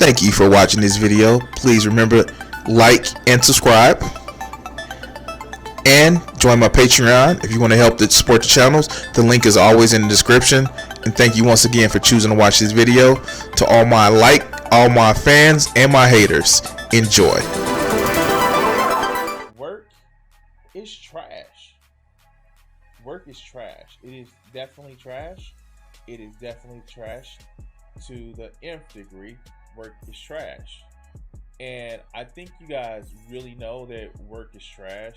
Thank you for watching this video. Please remember, like and subscribe, and join my Patreon if you want to help to support the channels. The link is always in the description. And thank you once again for choosing to watch this video. To all my fans and my haters, enjoy. Work is trash. Work is trash. It is definitely trash. It is definitely trash to the nth degree. Work is trash. And I think you guys really know that work is trash.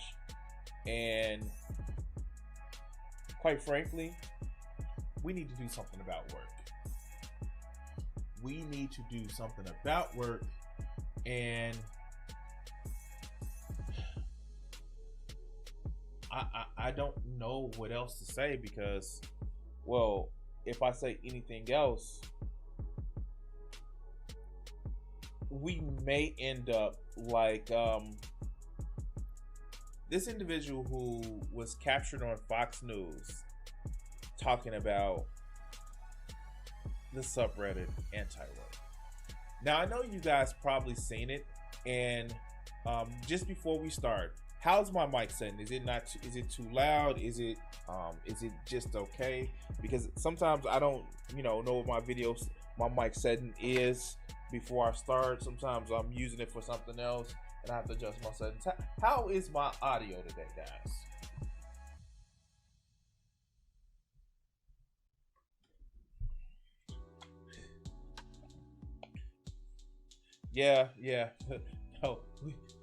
And quite frankly, we need to do something about work. We need to do something about work. And I don't know what else to say, because, well, if I say anything else, we may end up like this individual who was captured on Fox News talking about the subreddit antiwork. Now, I know you guys probably seen it, and just before we start, how's my mic setting? Is it not? Is it too loud? Is it just okay? Because sometimes I don't, know what my mic setting is before I start. Sometimes I'm using it for something else, and I have to adjust my settings. How is my audio today, guys? Yeah. No,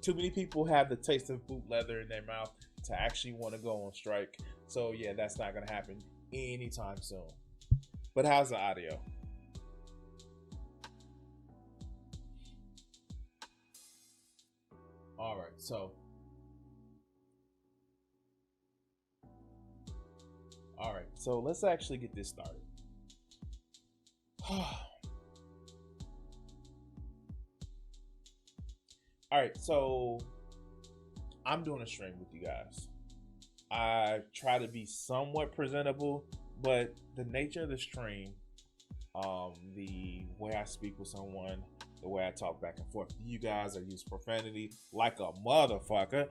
too many people have the taste of boot leather in their mouth to actually want to go on strike. So yeah, that's not gonna happen anytime soon. But how's the audio? All right, so let's actually get this started. All right, so I'm doing a stream with you guys. I try to be somewhat presentable, but the nature of the stream, the way I speak with someone, the way I talk back and forth to you guys, I use profanity like a motherfucker.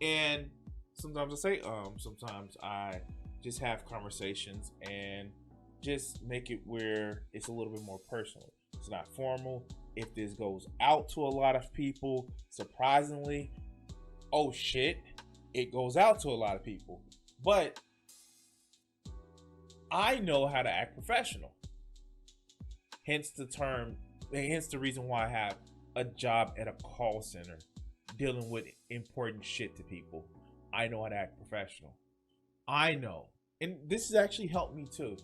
And sometimes I say sometimes I just have conversations and just make it where it's a little bit more personal. It's not formal. If this goes out to a lot of people, surprisingly, oh shit, it goes out to a lot of people. But I know how to act professional. Hence the reason why I have a job at a call center dealing with important shit to people. I know how to act professional. I know. And this has actually helped me too.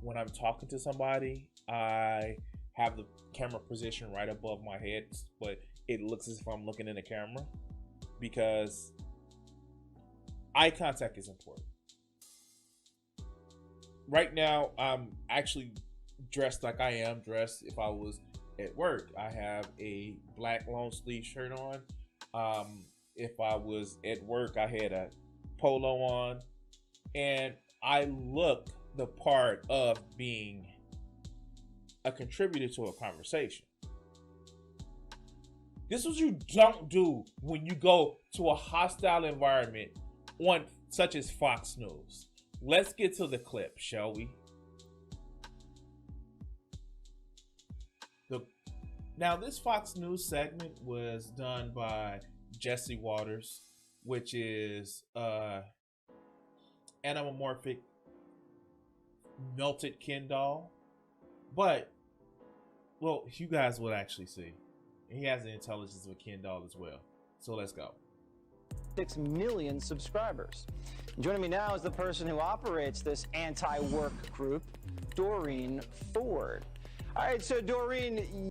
When I'm talking to somebody, I have the camera position right above my head, but it looks as if I'm looking in the camera, because eye contact is important. Right now, I'm actually dressed like I am dressed if I was at work. I have a black long sleeve shirt on. If I was at work, I had a polo on, and I look the part of being a contributor to a conversation. This is what you don't do when you go to a hostile environment on such as Fox News. Let's get to the clip, shall we? Now, this Fox News segment was done by Jesse Waters, which is anamorphic melted Ken doll. But, well, you guys will actually see. He has the intelligence of a Ken doll as well. So let's go. 6 million subscribers. Joining me now is the person who operates this anti-work group, Doreen Ford. All right, so Doreen.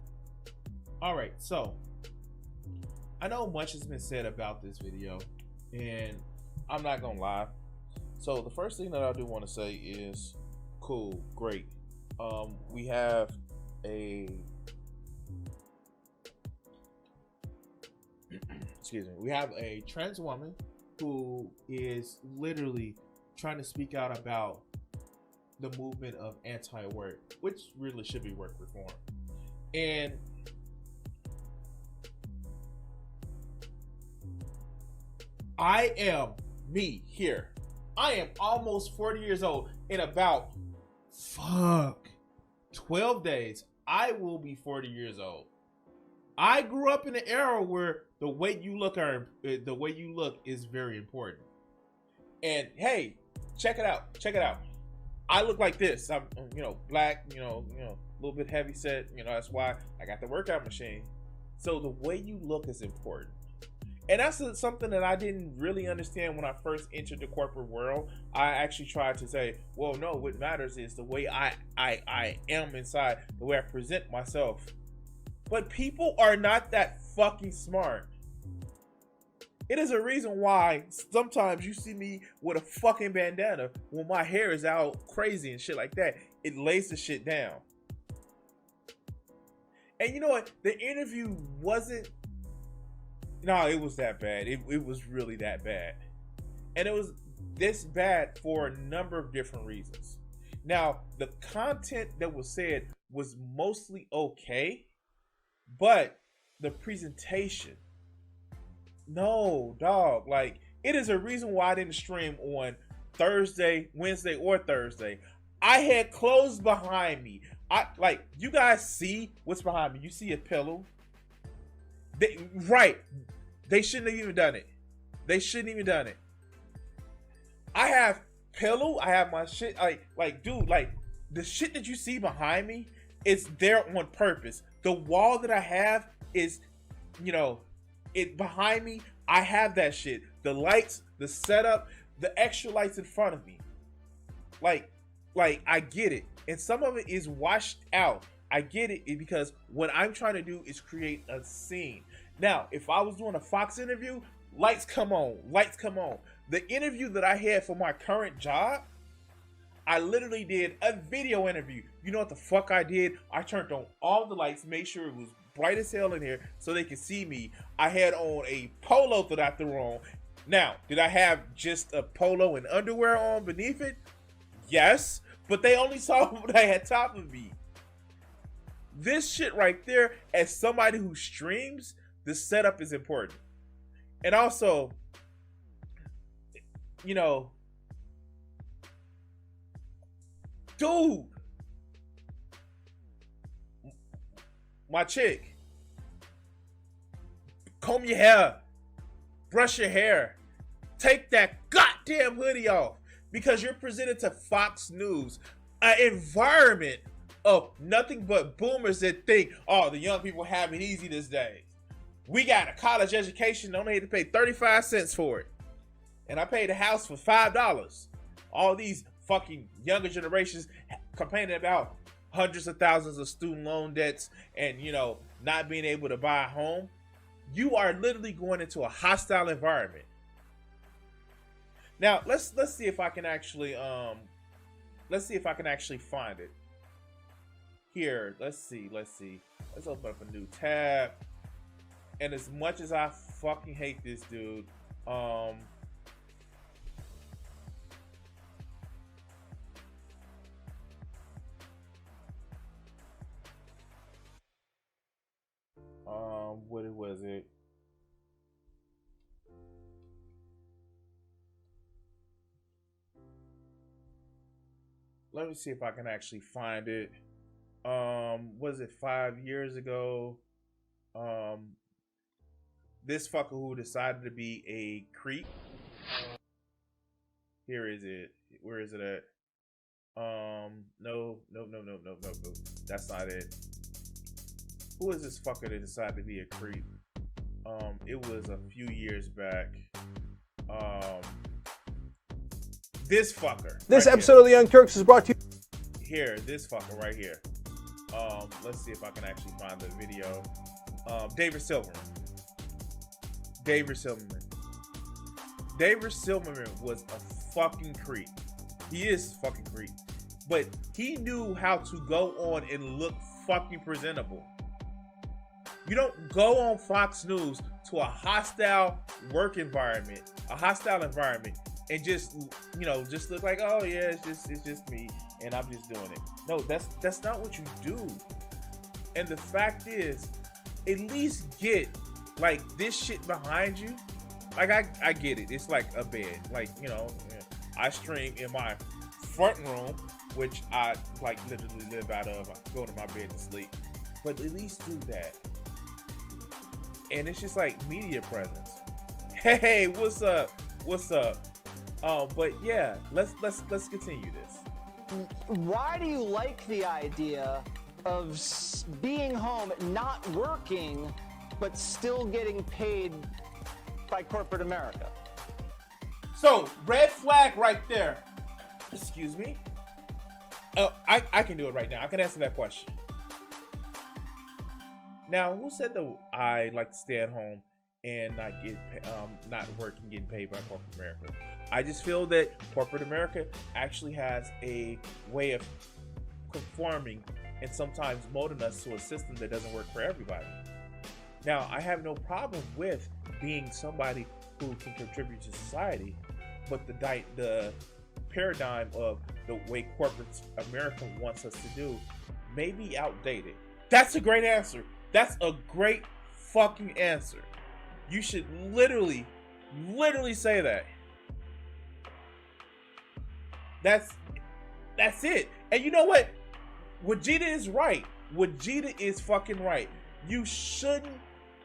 All right, so I know much has been said about this video, and I'm not gonna lie. So the first thing that I do want to say is, cool, great. We have a we have a trans woman who is literally trying to speak out about the movement of anti-work, which really should be work reform. And I am me here. I am almost 40 years old. In about 12 days, I will be 40 years old. I grew up in an era where the way you look is very important. And hey, check it out. I look like this. I'm black, a little bit heavy set. That's why I got the workout machine. So the way you look is important. And that's something that I didn't really understand when I first entered the corporate world. I actually tried to say, well, no, what matters is the way I am inside, the way I present myself. But people are not that fucking smart. It is a reason why sometimes you see me with a fucking bandana when my hair is out crazy and shit like that. It lays the shit down. And you know what? The interview wasn't... No, it was that bad. It was really that bad. And it was this bad for a number of different reasons. Now, the content that was said was mostly okay, but the presentation, no, dog. Like, it is a reason why I didn't stream on Wednesday or Thursday. I had clothes behind me. You guys see what's behind me. You see a pillow. They shouldn't have even done it. I have pillow. I have my shit. Dude, the shit that you see behind me is there on purpose. The wall that I have is, it behind me. I have that shit. The lights, the setup, the extra lights in front of me. I get it. And some of it is washed out. I get it because what I'm trying to do is create a scene. Now, if I was doing a Fox interview, lights come on. The interview that I had for my current job, I literally did a video interview. You know what the fuck I did? I turned on all the lights, made sure it was bright as hell in here so they could see me. I had on a polo that I threw on. Now, did I have just a polo and underwear on beneath it? Yes, but they only saw what I had top of me. This shit right there, as somebody who streams, the setup is important. And also, dude, my chick, comb your hair, brush your hair, take that goddamn hoodie off, because you're presented to Fox News, an environment of nothing but boomers that think, oh, the young people have it easy these days. We got a college education, only had to pay 35 cents for it. And I paid a house for $5. All these fucking younger generations complaining about hundreds of thousands of student loan debts and, not being able to buy a home. You are literally going into a hostile environment. Now, let's see if I can actually find it. Here, let's see. Let's open up a new tab. And as much as I fucking hate this dude, what was it? Let me see if I can actually find it. Was it 5 years ago? This fucker who decided to be a creep. Here is it. Where is it at? No. That's not it. Who is this fucker that decided to be a creep? It was a few years back. This fucker. This right episode of The Young Turks is brought to you. Here, this fucker right here. Let's see if I can actually find the video. David Silverman was a fucking creep. He is a fucking creep. But he knew how to go on and look fucking presentable. You don't go on Fox News to a hostile work environment, and just look like, oh yeah, it's just me and I'm just doing it. No, that's not what you do. And the fact is, at least get like this shit behind you. Like I get it. It's like a bed. Like, you know, I stream in my front room, which I like literally live out of. I go to my bed and sleep. But at least do that. And it's just like media presence. Hey, what's up? What's up? But yeah, let's continue this. Why do you like the idea of being home, not working, but still getting paid by corporate America? So, red flag right there. Excuse me. I can do it right now. I can answer that question. Now, who said that I like to stay at home and not work and getting paid by corporate America? I just feel that corporate America actually has a way of conforming and sometimes molding us to a system that doesn't work for everybody. Now, I have no problem with being somebody who can contribute to society, but the paradigm of the way corporate America wants us to do may be outdated. That's a great answer. That's a great fucking answer. You should literally say that. That's it. And you know what? Vegeta is right. Vegeta is fucking right. You shouldn't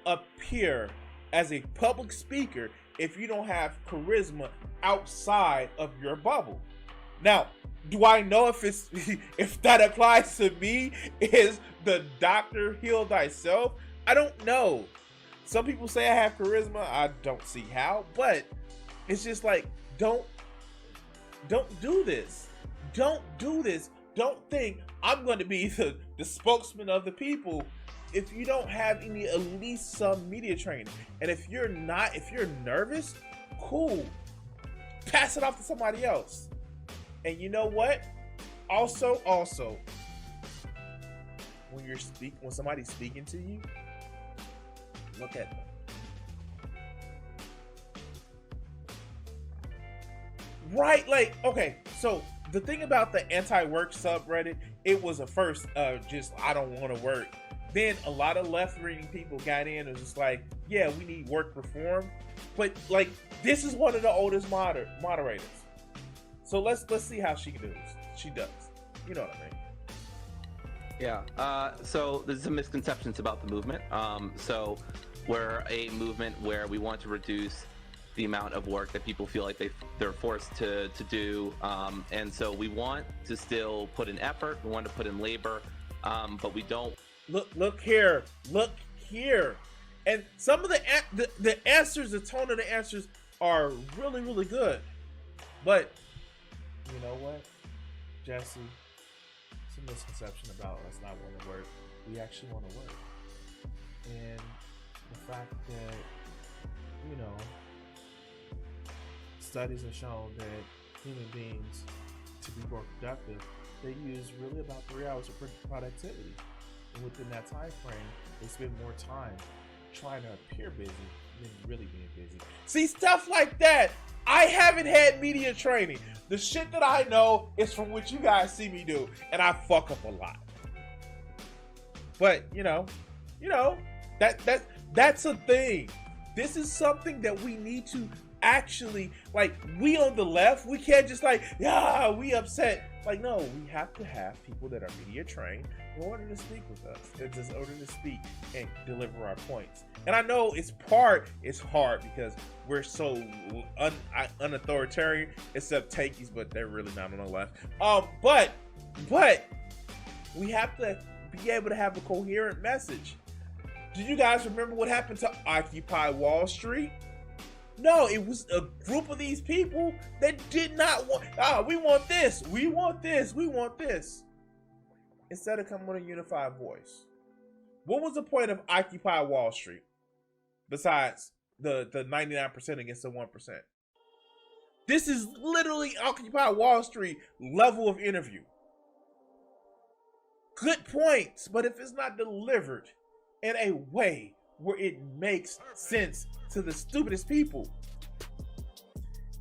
appear as a public speaker if you don't have charisma outside of your bubble. Now, do I know if that applies to me? Is the doctor heal thyself? I don't know. Some people say I have charisma. I don't see how, but it's just like, don't do this. Don't do this. Don't think I'm going to be the spokesman of the people if you don't have at least some media training. And if you're nervous, cool. Pass it off to somebody else. And you know what? Also, when somebody's speaking to you, look at them. Right, like, okay, so the thing about the anti-work subreddit, it was a first just I don't want to work. Then a lot of left-leaning people got in and was just like, yeah, we need work reform. But like, this is one of the oldest moderators. So let's see how she does. She does. You know what I mean? Yeah. So there's some misconceptions about the movement. So we're a movement where we want to reduce the amount of work that people feel like they're forced to do. And so we want to still put in effort. We want to put in labor, but we don't. Look here. And some of the answers, the tone of the answers are really, really good. But you know what, Jesse? It's a misconception about us not wanting to work. We actually want to work. And the fact that, you know, studies have shown that human beings, to be more productive, they use really about 3 hours of productivity. And within that time frame, they spend more time trying to appear busy than really being busy. See, stuff like that. I haven't had media training. The shit that I know is from what you guys see me do, and I fuck up a lot. But you know, that's a thing. This is something that we need to actually, like, we on the left, we can't just like, yeah, we upset. Like, no, we have to have people that are media trained in order to speak with us, in order to speak and deliver our points. And I know it's hard because we're so unauthoritarian, except Tankies, but they're really not on the left. But we have to be able to have a coherent message. Do you guys remember what happened to Occupy Wall Street? No, it was a group of these people that did not want, we want this, we want this, we want this. Instead of coming with a unified voice. What was the point of Occupy Wall Street? Besides the 99% against the 1%. This is literally Occupy Wall Street level of interview. Good points, but if it's not delivered in a way where it makes sense to the stupidest people,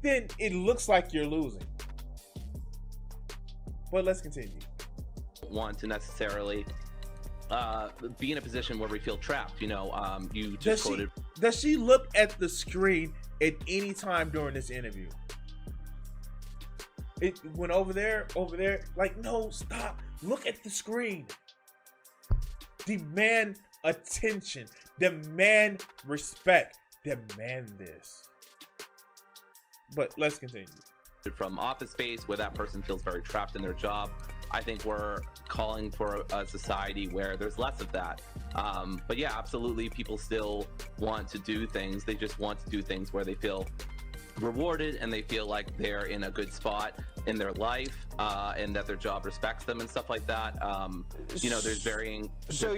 then it looks like you're losing. But let's continue. Want to necessarily be in a position where we feel trapped. You know, you Does just quoted. does she look at the screen at any time during this interview? It went over there, like, no, stop. Look at the screen. Demand attention. Demand respect. Demand this. But let's continue. From Office Space, where that person feels very trapped in their job. I think we're calling for a society where there's less of that. But yeah, absolutely, people still want to do things. They just want to do things where they feel rewarded and they feel like they're in a good spot in their life, and that their job respects them and stuff like that. You know, there's varying. So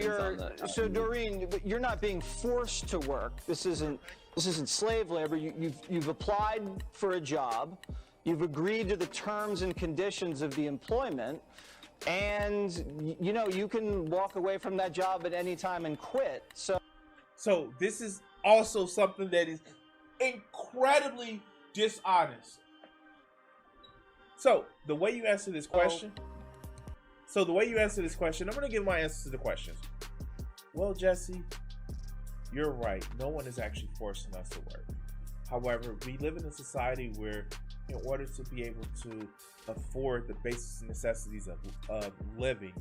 Doreen, you're not being forced to work. This isn't slave labor. You've applied for a job. You've agreed to the terms and conditions of the employment, and you know you can walk away from that job at any time and quit. So this is also something that is incredibly dishonest. So the way you answer this question, I'm going to give my answer to the questions. Well, Jesse, you're right. No one is actually forcing us to work. However, we live in a society where, in order to be able to afford the basic necessities of living,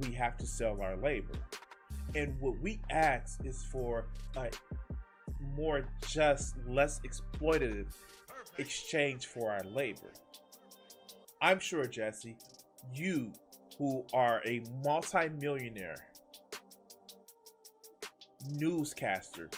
we have to sell our labor. And what we ask is for a more just, less exploitative exchange for our labor. I'm sure, Jesse, you, who are a multi-millionaire newscaster,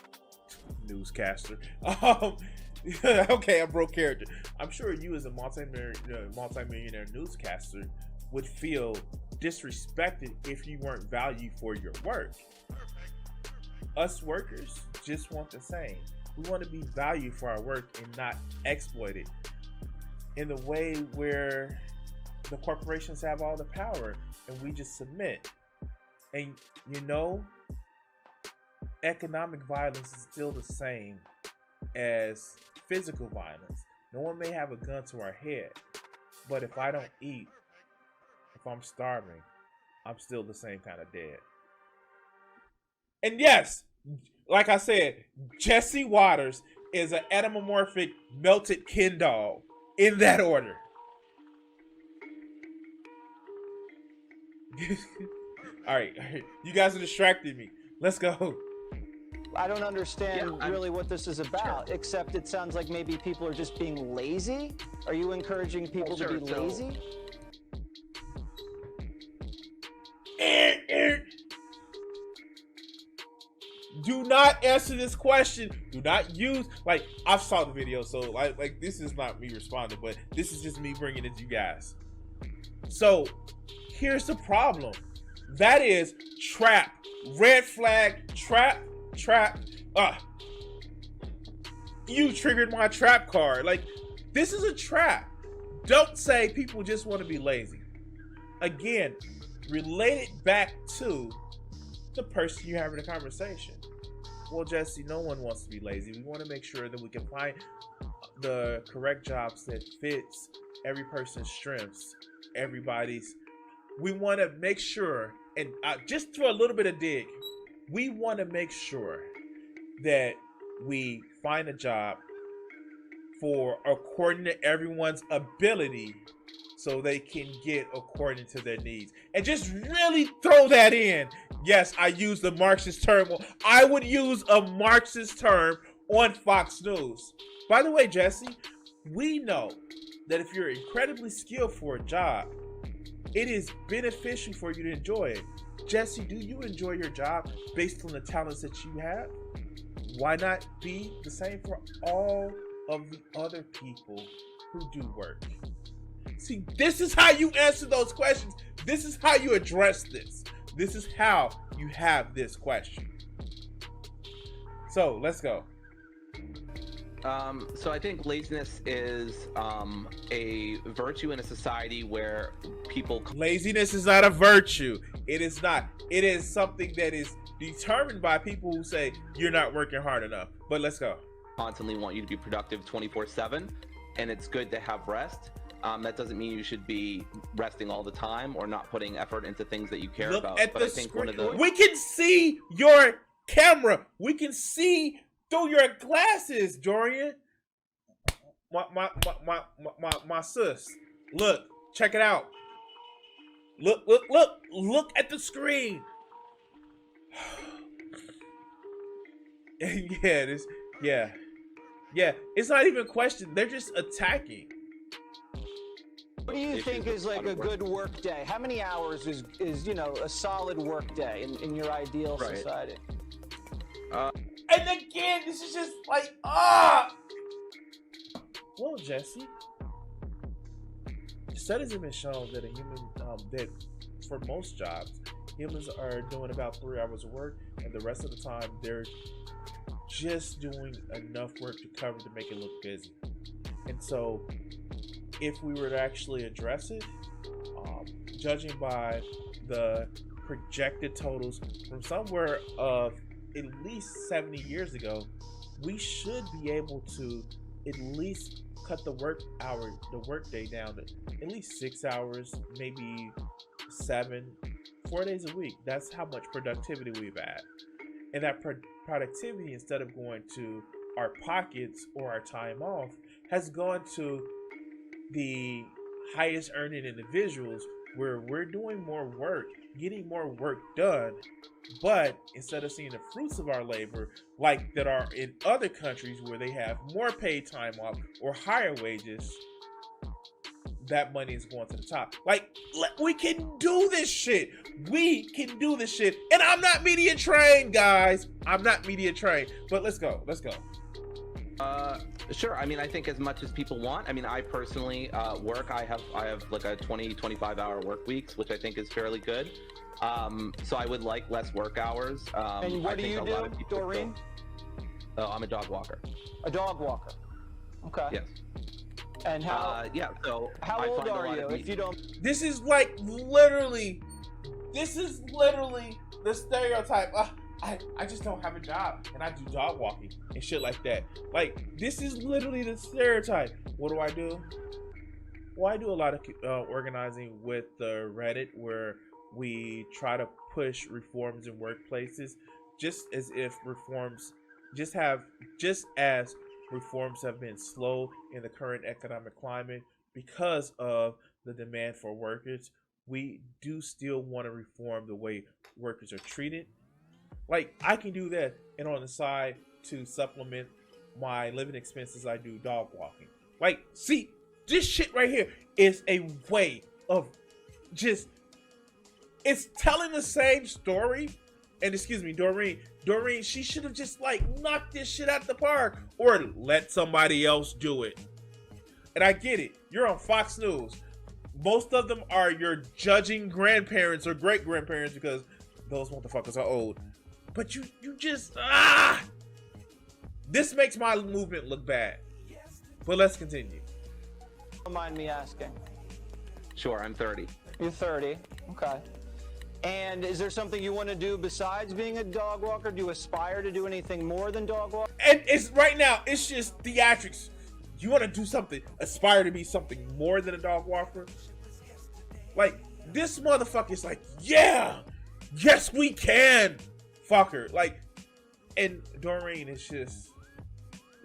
okay, I broke character. I'm sure you, as a multi-millionaire newscaster, would feel disrespected if you weren't valued for your work. Us workers just want the same. We want to be valued for our work and not exploited in the way where the corporations have all the power and we just submit. And you know, economic violence is still the same as physical violence. No one may have a gun to our head, but if I don't eat, if I'm starving, I'm still the same kind of dead. And yes, like I said, Jesse Waters is an anamorphic melted Ken doll, in that order. All right, you guys are distracting me. Let's go. I don't understand really what this is about, except it sounds like maybe people are just being lazy. Are you encouraging people to be lazy? Do not answer this question. Do not use, like, I've saw the video, so like this is not me responding, but this is just me bringing it to you guys. So here's the problem. That is trap. Red flag, trap. You triggered my trap card. Like, this is a trap. Don't say people just want to be lazy. Again, relate it back to the person you're having a conversation. Well, Jesse, no one wants to be lazy. We want to make sure that we can find the correct jobs that fits every person's strengths, everybody's. We want to make sure, and just for a little bit of dig, we want to make sure that we find a job for according to everyone's ability, so they can get according to their needs. And just really throw that in. Yes, I use the Marxist term. I would use a Marxist term on Fox News. By the way, Jesse, we know that if you're incredibly skilled for a job, it is beneficial for you to enjoy it. Jesse, do you enjoy your job based on the talents that you have? Why not be the same for all of the other people who do work? See, this is how you answer those questions. This is how you address this. This is how you have this question. So let's go. So I think laziness is a virtue in a society where people... Laziness is not a virtue. It is not. It is something that is determined by people who say you're not working hard enough. But let's go. Constantly want you to be productive 24/7, and it's good to have rest. That doesn't mean you should be resting all the time or not putting effort into things that you care Look about. at But the I think screen. one of the We can see your camera. We can see through your glasses, Dorian. My sis. Look, check it out. Look at the screen. Yeah. It's not even a question. They're just attacking. What do you think is like a good work day? How many hours is a solid work day in your ideal society? And again, this is just like, Well, Jesse, studies have been shown that a human, that for most jobs, humans are doing about 3 hours of work, and the rest of the time they're just doing enough work to cover to make it look busy. And so, if we were to actually address it, judging by the projected totals from somewhere of at least 70 years ago, we should be able to at least cut the work day down to at least 6 hours, maybe 7, 4 days a week. That's how much productivity we've had. And that productivity, instead of going to our pockets or our time off, has gone to the highest earning individuals, where we're doing more work, getting more work done, but instead of seeing the fruits of our labor like that are in other countries where they have more paid time off or higher wages, that money is going to the top. Like, we can do this shit. We can do this shit. And I'm not media trained, guys. I'm not media trained. But let's go. Sure. I mean, I think as much as people want. I mean, I personally work. I have like a 25 hour work weeks, which I think is fairly good. So I would like less work hours. And what do you do, Doreen? I'm a dog walker. A dog walker. Okay. Yes. And how? So how old are you? If you don't. This is like literally the stereotype. I just don't have a job and I do dog walking and shit like that. Like, this is literally the stereotype. What do? Well, I do a lot of organizing with the Reddit, where we try to push reforms in workplaces, just as reforms have been slow in the current economic climate because of the demand for workers. We do still want to reform the way workers are treated. Like, I can do that, and on the side, to supplement my living expenses, I do dog walking. Like, see, this shit right here is a way of just, it's telling the same story. And excuse me, Doreen, she should have just like knocked this shit out the park, or let somebody else do it. And I get it. You're on Fox News. Most of them are your judging grandparents or great grandparents, because those motherfuckers are old. But you just, this makes my movement look bad. But let's continue. Don't mind me asking. Sure, I'm 30. You're 30. Okay. And is there something you want to do besides being a dog walker? Do you aspire to do anything more than dog walk? And it's right now, it's just theatrics. You want to do something, aspire to be something more than a dog walker? Like, this motherfucker's like, yeah, yes we can, fucker. Like, and Doreen is just,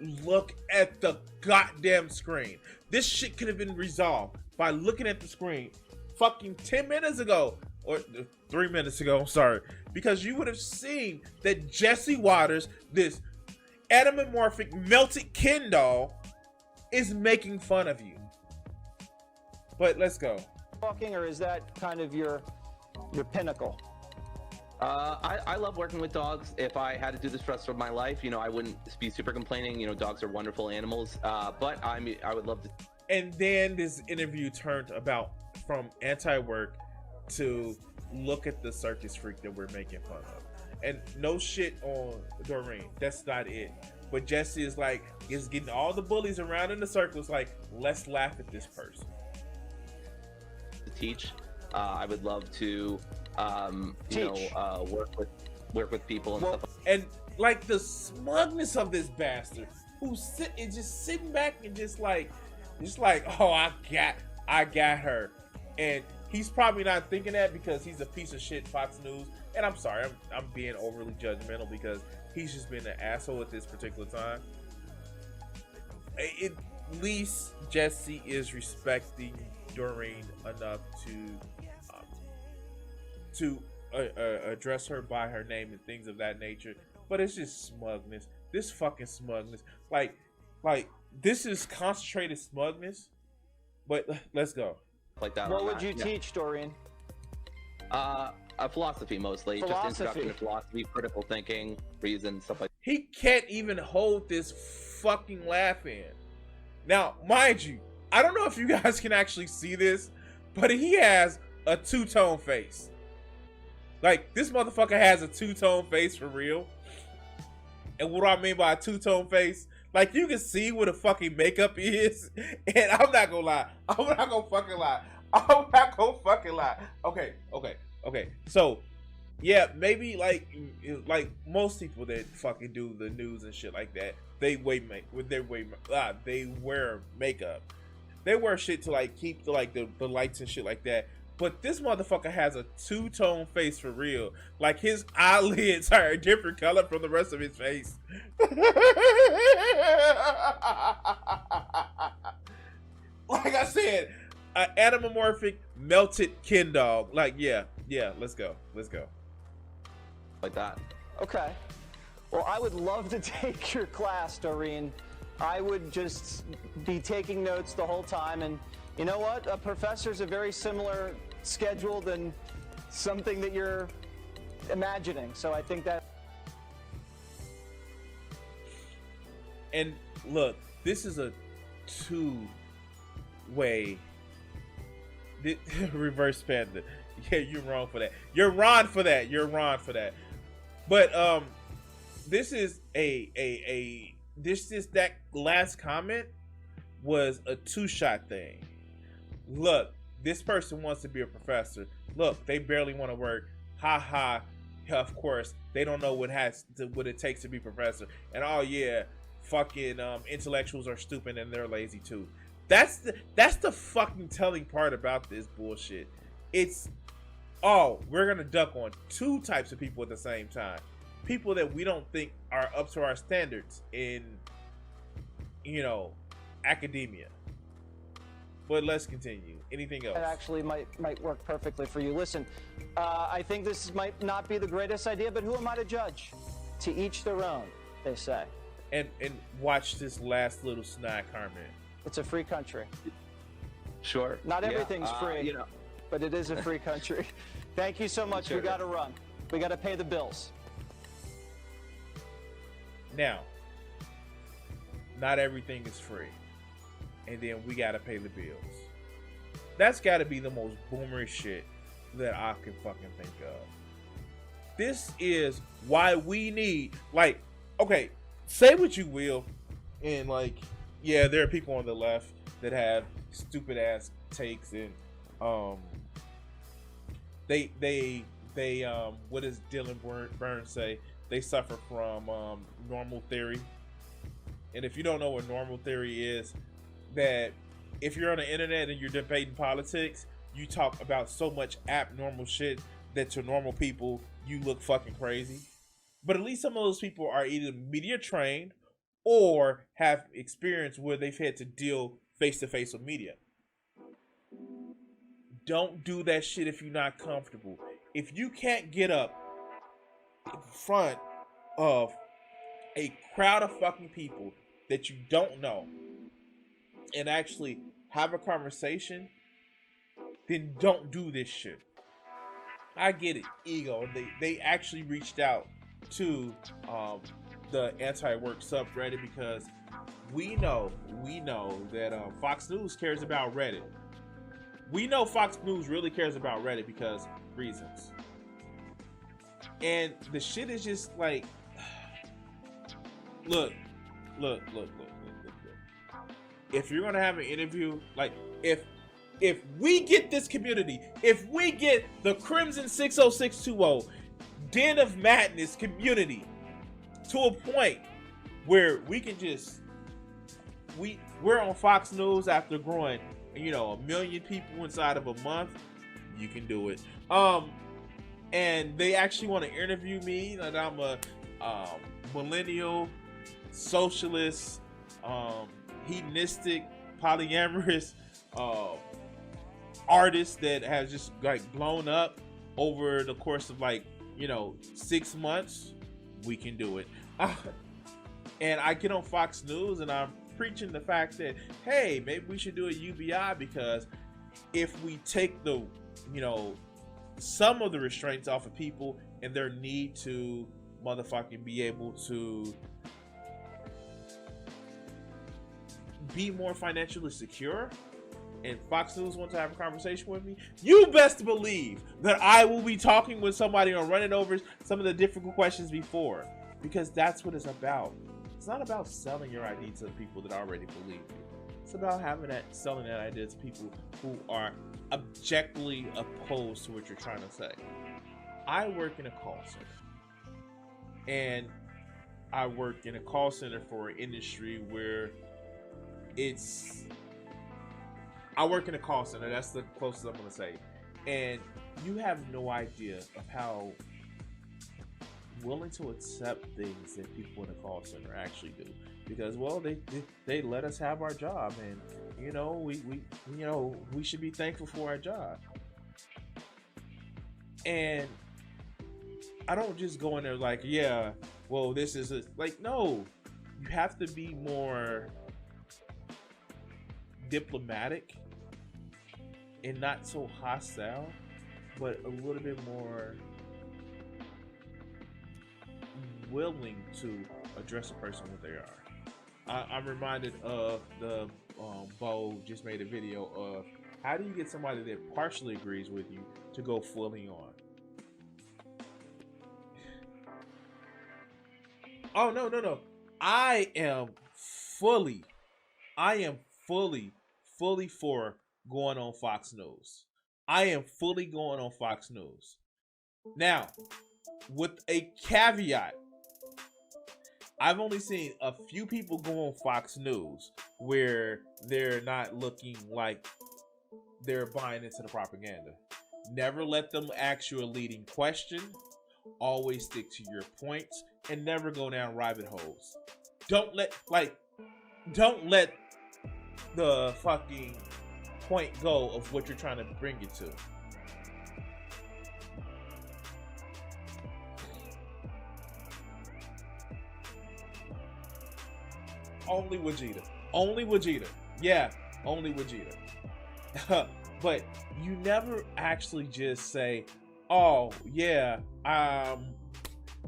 look at the goddamn screen. This shit could have been resolved by looking at the screen fucking 10 minutes ago. Or 3 minutes ago, I'm sorry. Because you would have seen that Jesse Waters, this anamorphic melted Ken doll, is making fun of you. But let's go. Walking, or is that kind of your pinnacle? I love working with dogs. If I had to do this for the rest of my life, I wouldn't be super complaining. Dogs are wonderful animals. But I would love to. And then this interview turned about from anti-work to look at the circus freak that we're making fun of. And no shit on Doreen, that's not it. But Jesse is like, is getting all the bullies around in the circles like, let's laugh at this person. To teach, I would love to, work with people and stuff. And like the smugness of this bastard, who's just sitting back and just like, oh, I got her. And he's probably not thinking that because he's a piece of shit Fox News. And I'm sorry, I'm being overly judgmental because he's just been an asshole at this particular time. At least Jesse is respecting Doreen enough to address her by her name and things of that nature. But it's just smugness. This fucking smugness. Like this is concentrated smugness. But let's go. Like that. What would you teach, Doreen? Philosophy mostly. Philosophy. Just introduction to philosophy, critical thinking, reason, stuff like He can't even hold this fucking laugh in. Now, mind you, I don't know if you guys can actually see this, but he has a two-tone face. Like, this motherfucker has a two-tone face for real. And what do I mean by a two-tone face? Like, you can see what the fucking makeup is. And I'm not gonna lie. I'm not gonna fucking lie. Okay. So, yeah, maybe like most people that fucking do the news and shit like that, they wear makeup. They wear shit to like keep the lights and shit like that. But this motherfucker has a two-tone face for real. Like his eyelids are a different color from the rest of his face. Like I said, an anamorphic melted Ken dog. Like, yeah, let's go. like that. Okay. Well, I would love to take your class, Doreen. I would just be taking notes the whole time. And you know what? A professor's a very similar schedule than something that you're imagining. So I think that. And look, this is a two-way reverse panda. Yeah, you're wrong for that. You're wrong for that. But this is that last comment was a two-shot thing. Look, this person wants to be a professor. Look, they barely want to work. Ha ha. Of course, they don't know what it takes to be professor. And oh yeah, fucking intellectuals are stupid and they're lazy too. That's the fucking telling part about this bullshit. It's we're gonna duck on two types of people at the same time. People that we don't think are up to our standards in, academia. But let's continue. Anything else? That actually might work perfectly for you. Listen, I think this might not be the greatest idea, but who am I to judge? To each their own, they say. And watch this last little snide comment. It's a free country. Sure. Not everything's free, You know, but it is a free country. Thank you so much. Sure. We got to run. We got to pay the bills. Now, not everything is free. And then we got to pay the bills. That's got to be the most boomerish shit that I can fucking think of. This is why we need, okay, say what you will, and yeah, there are people on the left that have stupid ass takes, and they what does Dylan Burns say? They suffer from normal theory. And if you don't know what normal theory is, that if you're on the internet and you're debating politics, you talk about so much abnormal shit that to normal people you look fucking crazy. But at least some of those people are either media trained or have experience where they've had to deal face to face with media. Don't do that shit if you're not comfortable. If you can't get up in front of a crowd of fucking people that you don't know and actually have a conversation, then don't do this shit. I get it, ego. They actually reached out to the anti-work subreddit because we know that Fox News cares about Reddit. We know Fox News really cares about Reddit because reasons. And the shit is just like, look. If you're gonna have an interview, if we get this community, if we get the Crimson 60620 Den of Madness community to a point where we can just we're on Fox News after growing a million people inside of a month, you can do it. And they actually want to interview me, that I'm a millennial, socialist, hedonistic, polyamorous artist that has just like blown up over the course of 6 months. We can do it. And I get on Fox News and I'm preaching the fact that, hey, maybe we should do a UBI, because if we take the some of the restraints off of people and their need to motherfucking be able to be more financially secure, and Fox News wants to have a conversation with me, you best believe that I will be talking with somebody on running over some of the difficult questions before, because that's what it's about. It's not about selling your idea to people that already believe you. It's about selling that idea to people who are objectively opposed to what you're trying to say. I work in a call center, and I work in a call center for an industry where I work in a call center. That's the closest I'm going to say. And you have no idea of how willing to accept things that people in a call center actually do, because they let us have our job, and we should be thankful for our job. And I don't just go in there like, yeah, well, this is no, you have to be more diplomatic and not so hostile, but a little bit more willing to address a person what they are. I'm reminded of the Bo just made a video of how do you get somebody that partially agrees with you to go fully on. Oh no. I am fully for going on Fox News. I am fully going on Fox News. Now, with a caveat, I've only seen a few people go on Fox News where they're not looking like they're buying into the propaganda. Never let them ask you a leading question. Always stick to your points and never go down rabbit holes. Don't let the fucking point go of what you're trying to bring it to. Only Vegeta. Yeah, only Vegeta. But you never actually just say, oh, yeah,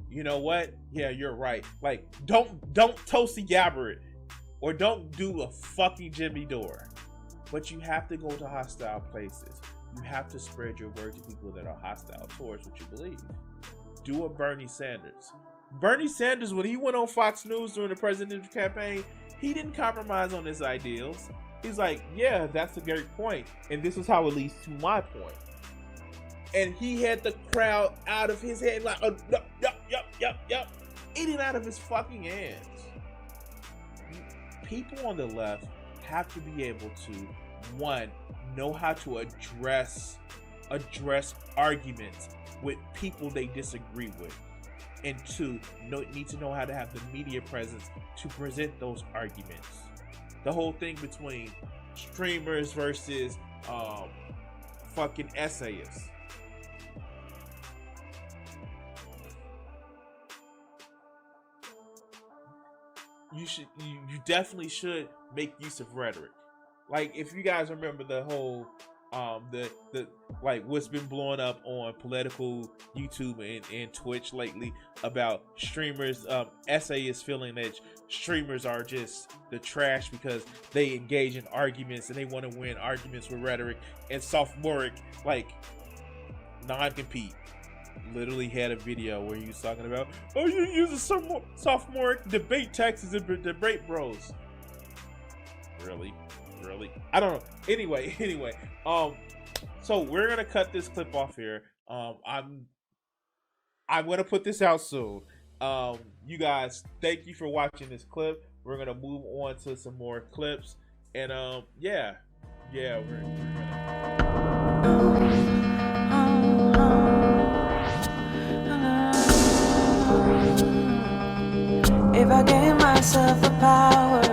you know what? Yeah, you're right. Like, don't toasty gabber it. Or don't do a fucking Jimmy Dore. But you have to go to hostile places. You have to spread your word to people that are hostile towards what you believe. Do a Bernie Sanders. Bernie Sanders, when he went on Fox News during the presidential campaign, he didn't compromise on his ideals. He's like, yeah, that's a great point, and this is how it leads to my point. And he had the crowd out of his head, like, oh, yup, eating out of his fucking hands. People on the left have to be able to, one, know how to address arguments with people they disagree with. And two, need to know how to have the media presence to present those arguments. The whole thing between streamers versus fucking essayists. You definitely should make use of rhetoric. Like, if you guys remember the whole the like what's been blowing up on political YouTube and Twitch lately about streamers, essayists feeling that streamers are just the trash because they engage in arguments and they want to win arguments with rhetoric, and sophomoric like non-compete literally had a video where he was talking about, oh, you use a sophomoric debate tactics and debate bros. Really? I don't know. Anyway, so we're gonna cut this clip off here. I'm gonna put this out soon. You guys, thank you for watching this clip. We're gonna move on to some more clips, and yeah, Yeah, we're gonna. If I gave myself the power